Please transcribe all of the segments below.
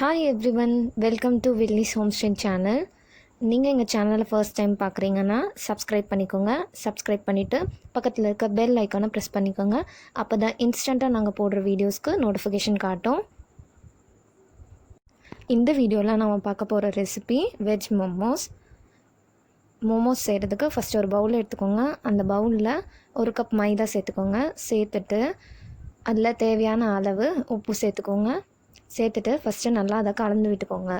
Hi everyone, welcome to Willis homestay channel. நீங்கள் எங்கள் சேனலை ஃபர்ஸ்ட் டைம் பார்க்குறீங்கன்னா சப்ஸ்கிரைப் பண்ணிக்கோங்க. சப்ஸ்கிரைப் பண்ணிவிட்டு பக்கத்தில் இருக்க பெல் ஐக்கானை ப்ரெஸ் பண்ணிக்கோங்க. அப்போ தான் இன்ஸ்டண்ட்டாக நாங்கள் போடுற வீடியோஸ்க்கு நோட்டிஃபிகேஷன் காட்டும். இந்த வீடியோவில் நம்ம பார்க்க போகிற ரெசிபி வெஜ் மோமோஸ். மோமோஸ் செய்கிறதுக்கு ஃபஸ்ட்டு ஒரு பவுல் எடுத்துக்கோங்க. அந்த பவுலில் 1 கப் மைதா சேர்த்துக்கோங்க. சேர்த்துட்டு அதில் தேவையான அளவு உப்பு சேர்த்துக்கோங்க. சேர்த்துட்டு ஃபஸ்ட்டு நல்லா அதை கலந்து விட்டுக்கோங்க.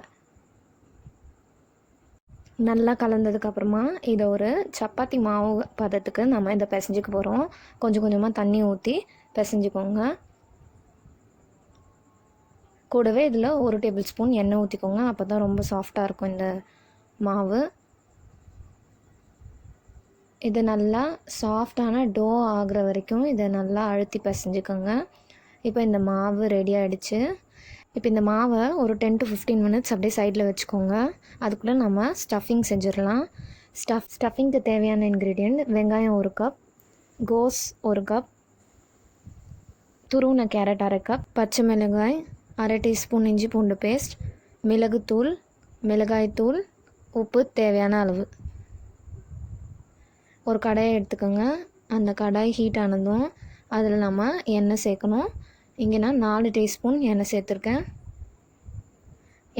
நல்லா கலந்ததுக்கப்புறமா இதை ஒரு சப்பாத்தி மாவு பதத்துக்கு நம்ம இதை பிசைஞ்சிக்க போகிறோம். கொஞ்சம் கொஞ்சமாக தண்ணி ஊற்றி பிசைஞ்சிக்கோங்க. கூடவே இதில் 1 டேபிள் ஸ்பூன் எண்ணெய் ஊற்றிக்கோங்க. அப்போ தான் ரொம்ப சாஃப்டாக இருக்கும் இந்த மாவு. இது நல்லா சாஃப்டான டோ ஆகிற வரைக்கும் இதை நல்லா அழுத்தி பிசைஞ்சிக்கோங்க. இப்போ இந்த மாவு ரெடி ஆகிடுச்சு. இப்போ இந்த மாவை ஒரு 10 to 15 மினிட்ஸ் அப்படியே சைடில் வச்சுக்கோங்க. அதுக்குள்ளே நம்ம ஸ்டஃபிங் செஞ்சிடலாம். ஸ்டஃபிங்க்கு தேவையான இன்க்ரீடியண்ட்: வெங்காயம் 1 கப், கோஸ் 1 கப், துருவின கேரட் 1/2 கப், பச்சை மிளகாய் 1/2 டீஸ்பூன், இஞ்சி பூண்டு பேஸ்ட், மிளகுத்தூள், மிளகாய்த்தூள், உப்பு தேவையான அளவு. ஒரு கடாயை எடுத்துக்கோங்க. அந்த கடாய் ஹீட் ஆனதும் அதில் நம்ம எண்ணெய் சேர்க்கணும். இங்கே நான் 4 டீஸ்பூன் எண்ணெய் சேர்த்துருக்கேன்.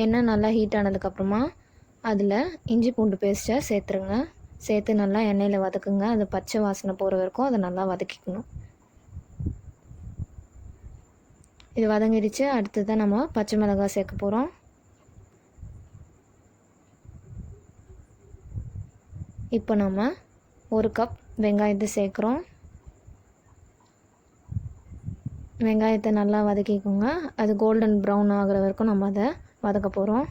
எண்ணெய் நல்லா ஹீட் ஆனதுக்கப்புறமா அதில் இஞ்சி பூண்டு பேஸ்ட்டை சேர்த்துருங்க. சேர்த்து நல்லா எண்ணெயில் வதக்குங்க. அது பச்சை வாசனை போகிற வரைக்கும் அதை நல்லா வதக்கிக்கணும். இது வதங்கிடுச்சு. அடுத்ததான் நம்ம பச்சை மிளகாய் சேர்க்க போகிறோம். இப்போ நம்ம 1 கப் வெங்காயத்தை சேர்க்குறோம். வெங்காயத்தை நல்லா வதக்கிக்கோங்க. அது கோல்டன் ப்ரௌன் ஆகிற வரைக்கும் நம்ம அதை வதக்க போகிறோம்.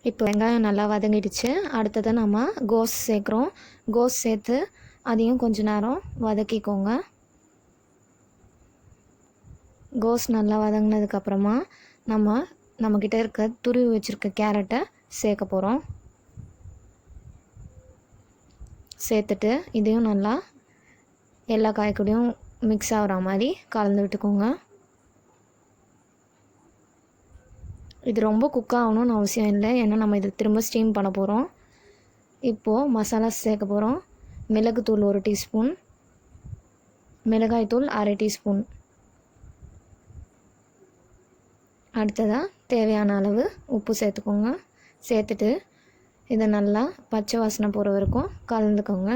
இப்போ வெங்காயம் நல்லா வதங்கிடுச்சு. அடுத்தது நம்ம கோஸ் சேர்க்குறோம். கோஸ் சேர்த்து அதையும் கொஞ்ச நேரம் வதக்கிக்கோங்க. கோஸ் நல்லா வதங்கினதுக்கப்புறமா நம்மக்கிட்ட இருக்க துருவி வச்சுருக்க கேரட்டை சேர்க்க போகிறோம். சேர்த்துட்டு இதையும் நல்லா எல்லா காய்கறியும் மிக்ஸ் ஆகிற மாதிரி கலந்து விட்டுக்கோங்க. இது ரொம்ப குக் ஆகணும்னு அவசியம் இல்லை, ஏன்னா நம்ம இதை திரும்ப ஸ்டீம் பண்ண போகிறோம். இப்போது மசாலா சேர்க்க போகிறோம். மிளகுத்தூள் 1 டீஸ்பூன், மிளகாய்த்தூள் 1/2 டீஸ்பூன். அடுத்ததாக தேவையான அளவு உப்பு சேர்த்துக்கோங்க. சேர்த்துட்டு இதை நல்லா பச்சை வாசனை போகிற வரைக்கும் கலந்துக்கோங்க.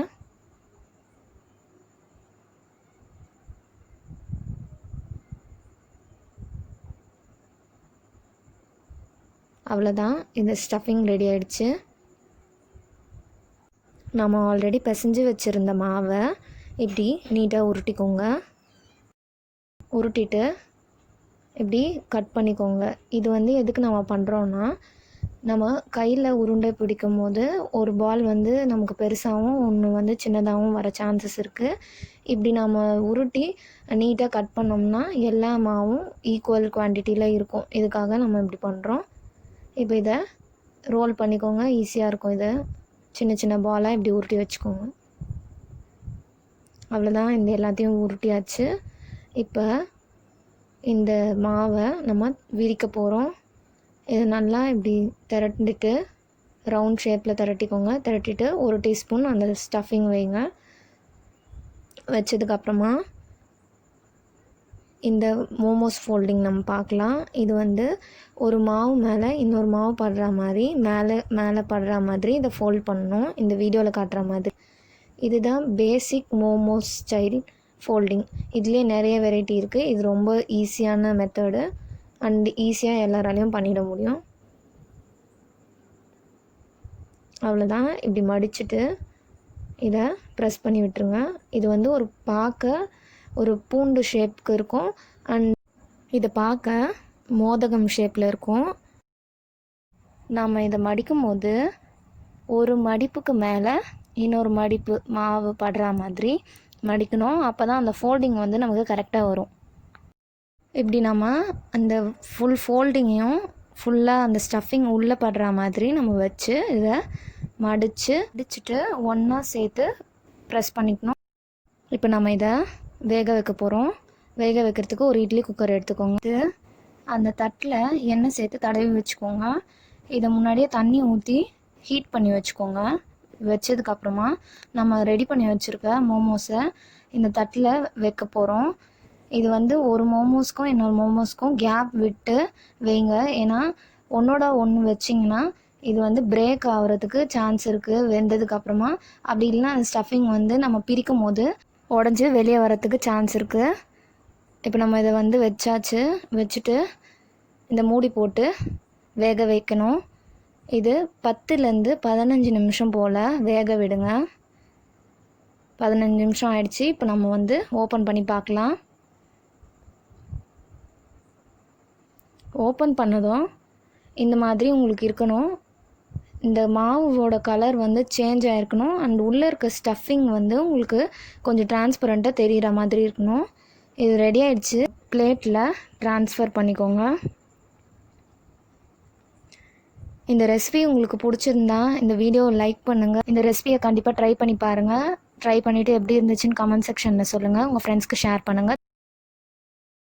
அவ்வளோதான், இந்த ஸ்டஃபிங் ரெடி ஆகிடுச்சு. நம்ம ஆல்ரெடி பிசைஞ்சு வச்சுருந்த மாவை இப்படி நீட்டாக உருட்டிக்கோங்க. உருட்டிட்டு இப்படி கட் பண்ணிக்கோங்க. இது எதுக்கு நம்ம பண்ணுறோன்னா, நம்ம கையில் உருண்டை பிடிக்கும் போது ஒரு பால் நமக்கு பெருசாகவும் ஒன்று சின்னதாகவும் வர சான்சஸ் இருக்குது. இப்படி நம்ம உருட்டி நீட்டாக கட் பண்ணோம்னா எல்லா மாவும் ஈக்குவல் குவான்டிட்டியில் இருக்கும். இதுக்காக நம்ம இப்படி பண்ணுறோம். இப்போ இதை ரோல் பண்ணிக்கோங்க. ஈஸியாக இருக்கும். இதை சின்ன சின்ன பாலாக இப்படி உருட்டி வச்சுக்கோங்க. அவ்வளோதான், இந்த எல்லாத்தையும் உருட்டியாச்சு. இப்போ இந்த மாவை நம்ம விரிக்க போகிறோம். இதை நல்லா இப்படி திரட்டிட்டு ரவுண்ட் ஷேப்பில் திரட்டிக்கோங்க. திரட்டிட்டு 1 டீஸ்பூன் அந்த ஸ்டஃபிங் வைங்க. வச்சதுக்கப்புறமா இந்த மோமோஸ் ஃபோல்டிங் நம்ம பார்க்கலாம். இது ஒரு மாவு மேலே இன்னொரு மாவு படுற மாதிரி மேலே படுற மாதிரி இதை ஃபோல்ட் பண்ணணும். இந்த வீடியோவில் காட்டுற மாதிரி. இதுதான் பேசிக் மோமோஸ் ஸ்டைல் ஃபோல்டிங். இதுலேயே நிறைய வெரைட்டி இருக்குது. இது ரொம்ப ஈஸியான மெத்தடு அண்ட் ஈஸியாக எல்லாராலையும் பண்ணிட முடியும். அவ்வளோதான், இப்படி மடிச்சுட்டு இதை ப்ரெஸ் பண்ணி விட்டுருங்க. இது ஒரு பார்க்க ஒரு பூண்டு ஷேப்புக்கு இருக்கும். அண்ட் இதை பார்க்க மோதகம் ஷேப்பில் இருக்கும். நாம் இதை மடிக்கும் போது ஒரு மடிப்புக்கு மேலே இன்னொரு மடிப்பு மாவு படுற மாதிரி மடிக்கணும். அப்போ தான் அந்த ஃபோல்டிங் நமக்கு கரெக்டாக வரும். இப்படி நம்ம அந்த ஃபுல் ஃபோல்டிங்கையும் ஃபுல்லாக அந்த ஸ்டஃபிங் உள்ளே படுற மாதிரி நம்ம வச்சு இதை மடிச்சுட்டு ஒன்றா சேர்த்து ப்ரெஸ் பண்ணிக்கணும். இப்போ நம்ம இதை வேக வைக்க போகிறோம். வேக வைக்கிறதுக்கு ஒரு இட்லி குக்கர் எடுத்துக்கோங்க. அந்த தட்டில் எண்ணெய் சேர்த்து தடவி வச்சுக்கோங்க. இதை முன்னாடியே தண்ணி ஊற்றி ஹீட் பண்ணி வச்சுக்கோங்க. வச்சதுக்கப்புறமா நம்ம ரெடி பண்ணி வச்சுருக்க மோமோஸை இந்த தட்டில் வைக்க போகிறோம். இது வந்து ஒரு மோமோஸ்க்கும் இன்னொரு மோமோஸ்க்கும் கேப் விட்டு வைங்க. ஏன்னா ஒன்றோட ஒன்று வச்சிங்கன்னா இது வந்து பிரேக் ஆகிறதுக்கு சான்ஸ் இருக்குது வெந்ததுக்கப்புறமா. அப்படி இல்லைன்னா அந்த ஸ்டஃபிங் வந்து நம்ம பிரிக்கும் போது உடஞ்சி வெளியே வரத்துக்கு சான்ஸ் இருக்குது. இப்போ நம்ம இதை வந்து வச்சுட்டு இந்த மூடி போட்டு வேக வைக்கணும். இது 10லேருந்து 15 நிமிஷம் போல் வேக விடுங்க. 15 நிமிஷம் ஆயிடுச்சு. இப்போ நம்ம வந்து ஓப்பன் பண்ணி பார்க்கலாம். ஓப்பன் பண்ணதும் இந்த மாதிரி உங்களுக்கு இருக்கணும். இந்த மாவோட கலர் வந்து சேஞ்ச் ஆகிருக்கணும். அண்ட் உள்ளே இருக்க ஸ்டஃபிங் வந்து உங்களுக்கு கொஞ்சம் டிரான்ஸ்பரண்ட்டாக தெரிகிற மாதிரி இருக்கணும். இது ரெடி ஆகிடுச்சு. பிளேட்டில் ட்ரான்ஸ்ஃபர் பண்ணிக்கோங்க. இந்த ரெசிபி உங்களுக்கு பிடிச்சிருந்தா இந்த வீடியோவை லைக் பண்ணுங்கள். இந்த ரெசிபியை கண்டிப்பாக ட்ரை பண்ணி பாருங்கள். ட்ரை பண்ணிவிட்டு எப்படி இருந்துச்சுன்னு கமெண்ட் செக்ஷனில் சொல்லுங்கள். உங்கள் ஃப்ரெண்ட்ஸ்க்கு ஷேர் பண்ணுங்கள்.